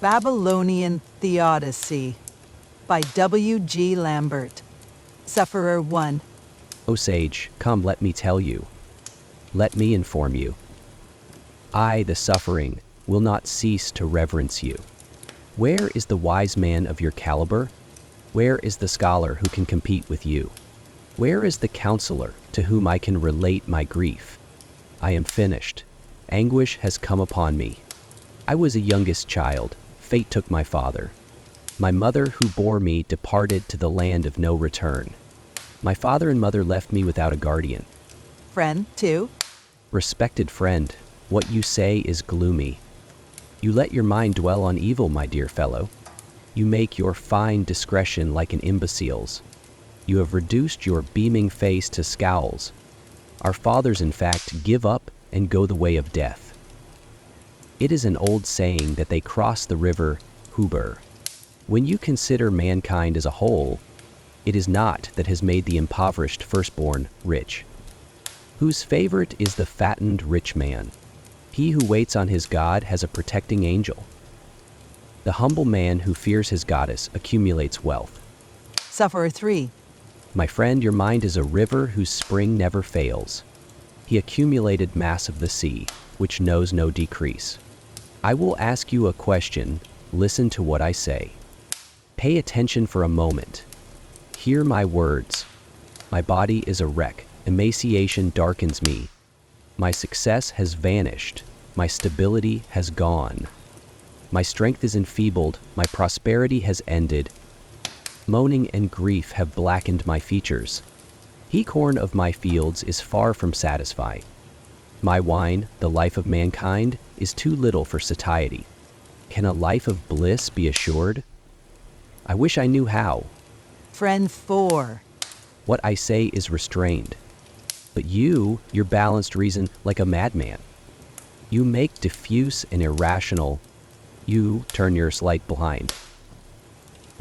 Babylonian Theodicy by W.G. Lambert. Sufferer 1. O sage, come let me tell you. Let me inform you. I, the suffering, will not cease to reverence you. Where is the wise man of your caliber? Where is the scholar who can compete with you? Where is the counselor to whom I can relate my grief? I am finished. Anguish has come upon me. I was a youngest child. Fate took my father. My mother who bore me departed to the land of no return. My father and mother left me without a guardian. Friend 2. Respected friend, what you say is gloomy. You let your mind dwell on evil, my dear fellow. You make your fine discretion like an imbecile's. You have reduced your beaming face to scowls. Our fathers, in fact, give up and go the way of death. It is an old saying that they cross the river Huber. When you consider mankind as a whole, it is not that has made the impoverished firstborn rich. Whose favorite is the fattened rich man? He who waits on his God has a protecting angel. The humble man who fears his goddess accumulates wealth. Sufferer 3. My friend, your mind is a river whose spring never fails. He accumulated mass of the sea, which knows no decrease. I will ask you a question. Listen to what I say. Pay attention for a moment. Hear my words. My body is a wreck. Emaciation darkens me. My success has vanished. My stability has gone. My strength is enfeebled. My prosperity has ended. Moaning and grief have blackened my features. He corn of my fields is far from satisfied. My wine, the life of mankind, is too little for satiety. Can a life of bliss be assured? I wish I knew how. Friend 4. What I say is restrained. But you, your balanced reason like a madman. You make diffuse and irrational. You turn your sight blind.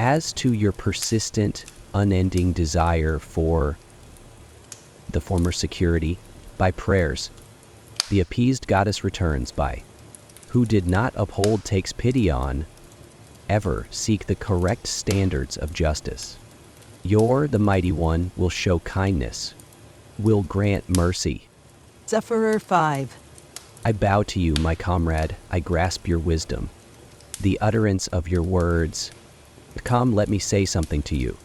As to your persistent, unending desire for the former security, by prayers, the appeased goddess returns by, who did not uphold takes pity on, ever seek the correct standards of justice. The mighty one, will show kindness, will grant mercy. Sufferer 5. I bow to you, my comrade, I grasp your wisdom, the utterance of your words. Come, let me say something to you.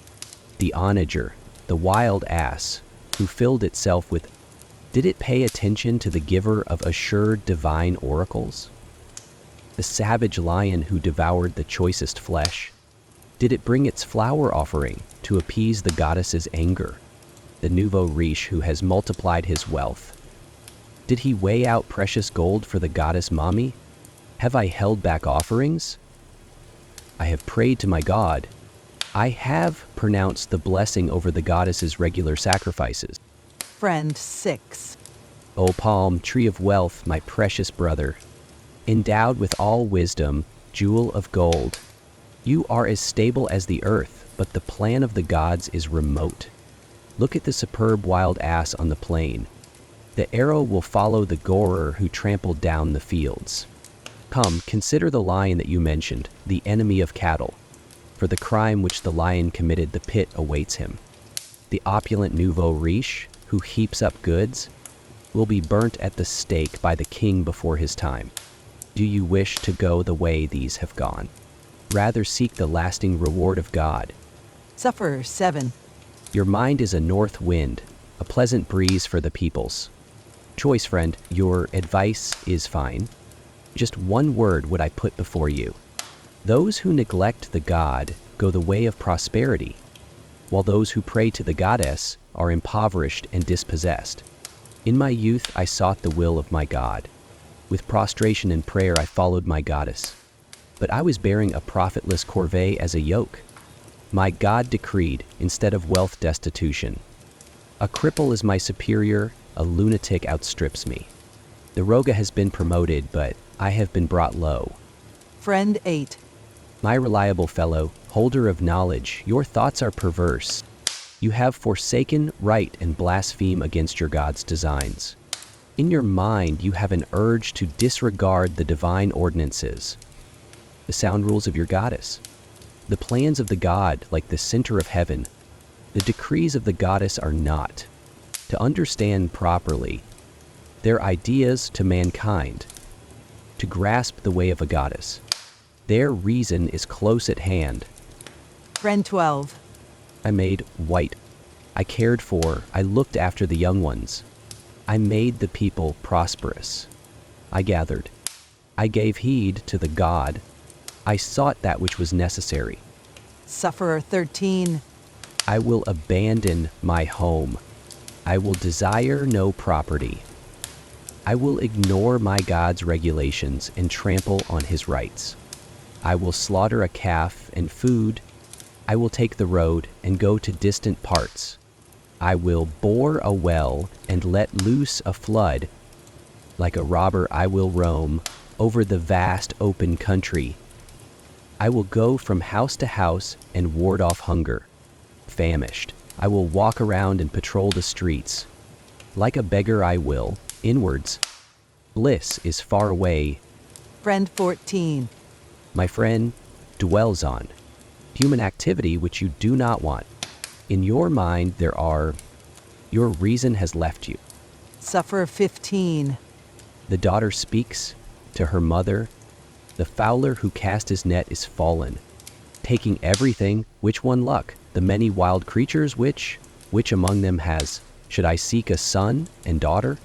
The onager, the wild ass, who filled itself with, did it pay attention to the giver of assured divine oracles? The savage lion who devoured the choicest flesh, did it bring its flower offering to appease the goddess's anger? The nouveau riche who has multiplied his wealth, did he weigh out precious gold for the goddess Mami? Have I held back offerings? I have prayed to my God. I have pronounced the blessing over the goddess's regular sacrifices. Friend 6. O palm tree of wealth, my precious brother, endowed with all wisdom, jewel of gold, you are as stable as the earth, but the plan of the gods is remote. Look at the superb wild ass on the plain. The arrow will follow the gorer who trampled down the fields. Come, consider the lion that you mentioned, the enemy of cattle. For the crime which the lion committed, the pit awaits him. The opulent nouveau riche, who heaps up goods, will be burnt at the stake by the king before his time. Do you wish to go the way these have gone? Rather seek the lasting reward of God. Sufferer 7. Your mind is a north wind, a pleasant breeze for the peoples. Choice friend, your advice is fine. Just one word would I put before you. Those who neglect the god go the way of prosperity, while those who pray to the goddess are impoverished and dispossessed. In my youth I sought the will of my God. With prostration and prayer I followed my goddess. But I was bearing a profitless corvée as a yoke. My God decreed, instead of wealth, destitution. A cripple is my superior, a lunatic outstrips me. The Roga has been promoted, but I have been brought low. Friend 8. My reliable fellow, holder of knowledge, your thoughts are perverse. You have forsaken right and blaspheme against your God's designs. In your mind you have an urge to disregard the divine ordinances. the sound rules of your goddess. The plans of the god, like the center of heaven, the decrees of the goddess are not. To understand properly, their ideas to mankind, to grasp the way of a goddess. Their reason is close at hand. Friend 12. I made white. I cared for, I looked after the young ones. I made the people prosperous. I gathered. I gave heed to the God. I sought that which was necessary. Sufferer 13. I will abandon my home. I will desire no property. I will ignore my God's regulations and trample on his rights. I will slaughter a calf and food. I will take the road and go to distant parts. I will bore a well and let loose a flood. Like a robber I will roam over the vast open country. I will go from house to house and ward off hunger. Famished, I will walk around and patrol the streets. Like a beggar I will, inwards. Bliss is far away. Friend 14. My friend dwells on human activity which you do not want. In your mind there are, your reason has left you. Sufferer 15. The daughter speaks to her mother. The fowler who cast his net is fallen, taking everything, which one luck, the many wild creatures which among them has, should I seek a son and daughter?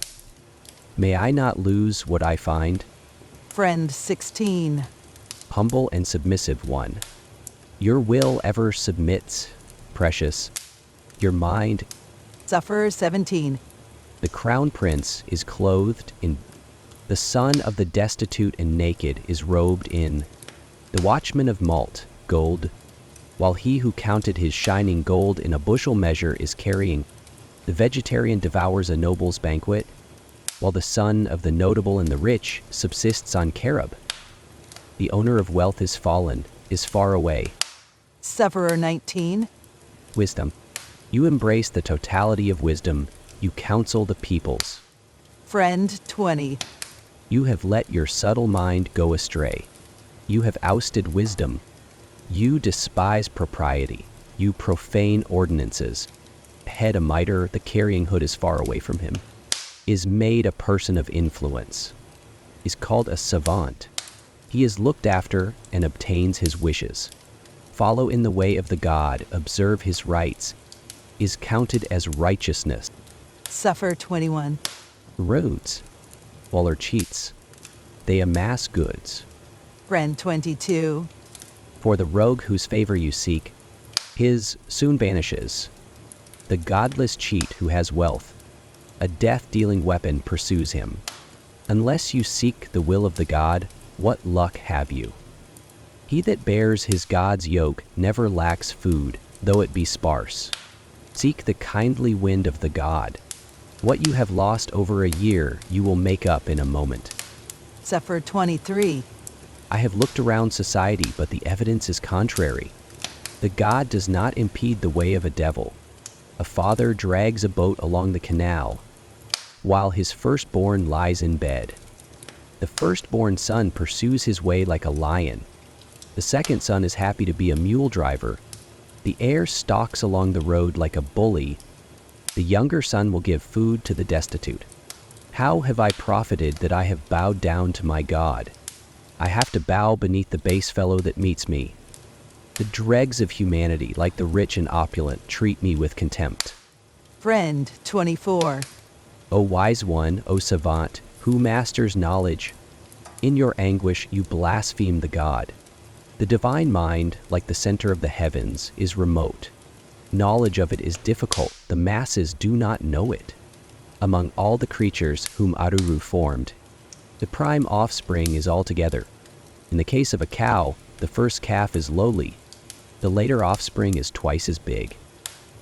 May I not lose what I find? Friend 16. Humble and submissive one. Your will ever submits, precious. Your mind, Sufferer 17. the crown prince, is clothed in. The son of the destitute and naked is robed in. The watchman of malt, gold, while he who counted his shining gold in a bushel measure is carrying. The vegetarian devours a noble's banquet, while the son of the notable and the rich subsists on carob. The owner of wealth is fallen, is far away. Sufferer 19. Wisdom. You embrace the totality of wisdom. You counsel the peoples. Friend 20. You have let your subtle mind go astray. You have ousted wisdom. You despise propriety. You profane ordinances. Head a mitre, the carrying hood is far away from him. Is made a person of influence. Is called a savant. He is looked after and obtains his wishes. Follow in the way of the God, observe his rights. Is counted as righteousness. Sufferer 21. Roads, while are cheats. They amass goods. Friend 22. For the rogue whose favor you seek, his soon vanishes. The godless cheat who has wealth, a death-dealing weapon pursues him. Unless you seek the will of the God, what luck have you? He that bears his God's yoke never lacks food, though it be sparse. Seek the kindly wind of the God. What you have lost over a year, you will make up in a moment. Sufferer 23. I have looked around society, but the evidence is contrary. The God does not impede the way of a devil. A father drags a boat along the canal, while his firstborn lies in bed. The firstborn son pursues his way like a lion. The second son is happy to be a mule driver. The heir stalks along the road like a bully. The younger son will give food to the destitute. How have I profited that I have bowed down to my God? I have to bow beneath the base fellow that meets me. The dregs of humanity, like the rich and opulent, treat me with contempt. Friend 24. O wise one, O savant, who masters knowledge, in your anguish you blaspheme the God. The divine mind, like the center of the heavens, is remote. Knowledge of it is difficult. The masses do not know it. Among all the creatures whom Aruru formed, the prime offspring is altogether. In the case of a cow, the first calf is lowly. The later offspring is twice as big.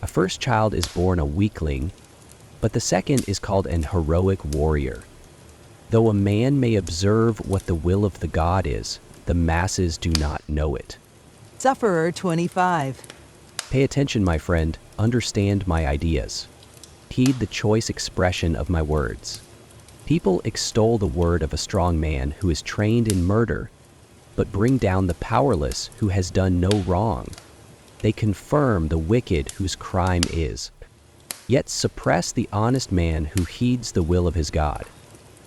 A first child is born a weakling, but the second is called an heroic warrior. Though a man may observe what the will of the God is, the masses do not know it. Sufferer 25. Pay attention, my friend. Understand my ideas. Heed the choice expression of my words. People extol the word of a strong man who is trained in murder. but bring down the powerless who has done no wrong. They confirm the wicked whose crime is, yet suppress the honest man who heeds the will of his God.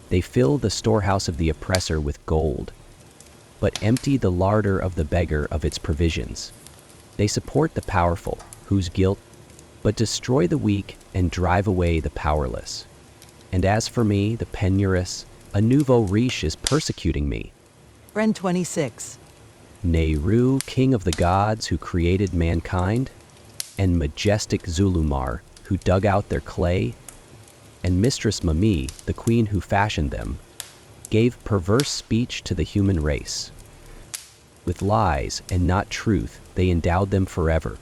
They fill the storehouse of the oppressor with gold, but empty the larder of the beggar of its provisions. They support the powerful, whose guilt, but destroy the weak and drive away the powerless. And as for me, the penurious, a nouveau riche is persecuting me. Friend 26. Nehru, king of the gods who created mankind, and majestic Zulumar, who dug out their clay, and Mistress Mami, the queen who fashioned them, gave perverse speech to the human race. With lies and not truth, they endowed them forever.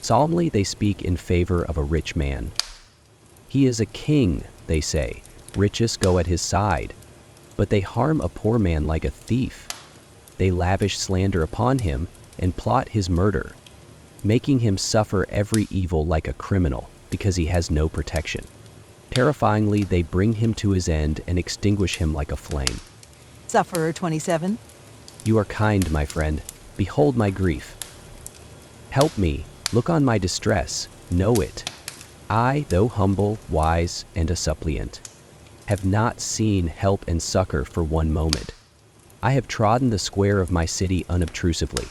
Solemnly they speak in favor of a rich man. He is a king, they say, riches go at his side, but they harm a poor man like a thief. They lavish slander upon him and plot his murder, making him suffer every evil like a criminal because he has no protection. Terrifyingly, they bring him to his end and extinguish him like a flame. Sufferer 27. You are kind, my friend. Behold my grief. Help me. Look on my distress. Know it. I, though humble, wise, and a suppliant, have not seen help and succor for one moment. I have trodden the square of my city unobtrusively.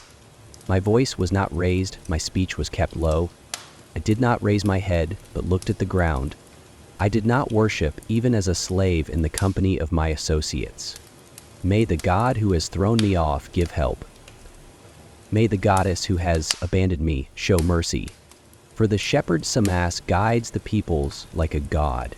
My voice was not raised, my speech was kept low. I did not raise my head, but looked at the ground. I did not worship even as a slave in the company of my associates. May the God who has thrown me off give help. May the goddess who has abandoned me show mercy. For the shepherd Samas guides the peoples like a god.